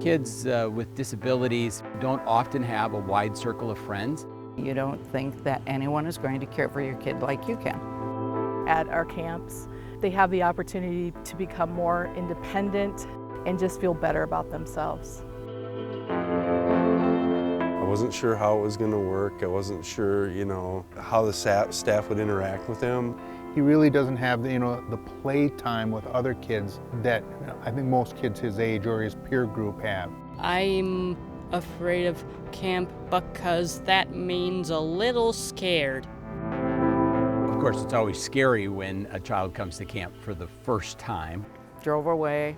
Kids with disabilities don't often have a wide circle of friends. You don't think that anyone is going to care for your kid like you can. At our camps, they have the opportunity to become more independent and just feel better about themselves. I wasn't sure how it was going to work. I wasn't sure, how the staff would interact with him. He really doesn't have, the play time with other kids that I think most kids his age or his peer group have. I'm afraid of camp because that means a little scared. Of course, it's always scary when a child comes to camp for the first time. Drove away.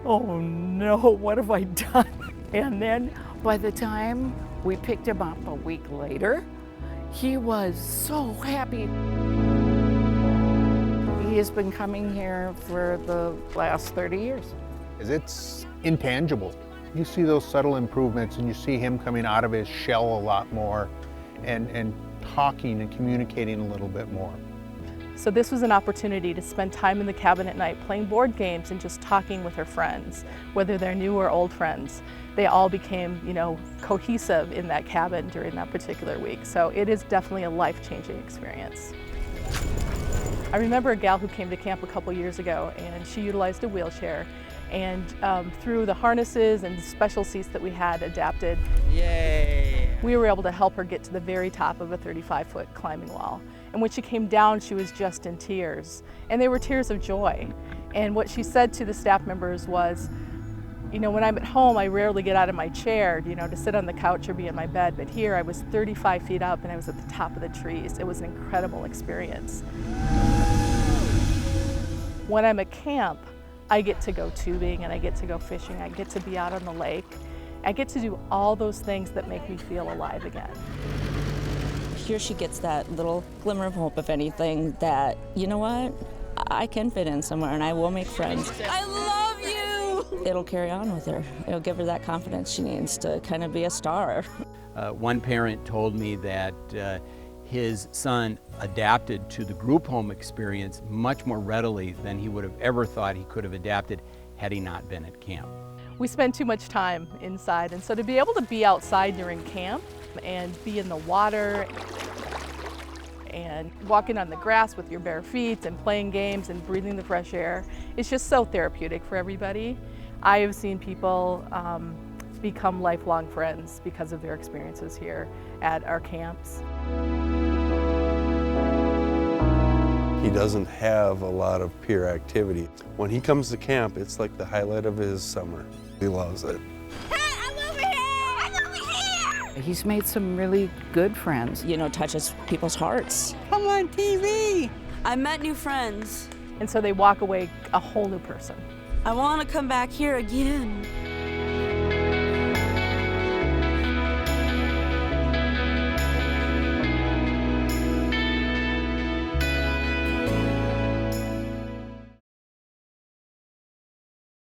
Oh no, what have I done? And then by the time we picked him up a week later, he was so happy. He has been coming here for the last 30 years. It's intangible. You see those subtle improvements and you see him coming out of his shell a lot more and talking and communicating a little bit more. So this was an opportunity to spend time in the cabin at night playing board games and just talking with her friends, whether they're new or old friends. They all became, cohesive in that cabin during that particular week. So it is definitely a life-changing experience. I remember a gal who came to camp a couple years ago, and she utilized a wheelchair. And through the harnesses and special seats that we had adapted, Yay! we were able to help her get to the very top of a 35-foot climbing wall. And when she came down, she was just in tears. And they were tears of joy. And what she said to the staff members was, when I'm at home, I rarely get out of my chair, to sit on the couch or be in my bed. But here I was 35 feet up and I was at the top of the trees. It was an incredible experience. When I'm at camp, I get to go tubing and I get to go fishing. I get to be out on the lake. I get to do all those things that make me feel alive again. Here she gets that little glimmer of hope, if anything, that, you know what, I can fit in somewhere and I will make friends. I love you! It'll carry on with her. It'll give her that confidence she needs to kind of be a star. One parent told me that his son adapted to the group home experience much more readily than he would have ever thought he could have adapted had he not been at camp. We spend too much time inside, and so to be able to be outside during camp and be in the water and walking on the grass with your bare feet and playing games and breathing the fresh air, it's just so therapeutic for everybody. I have seen people become lifelong friends because of their experiences here at our camps. He doesn't have a lot of peer activity. When he comes to camp, it's like the highlight of his summer. He loves it. He's made some really good friends. Touches people's hearts. Come on TV! I met new friends. And so they walk away a whole new person. I want to come back here again.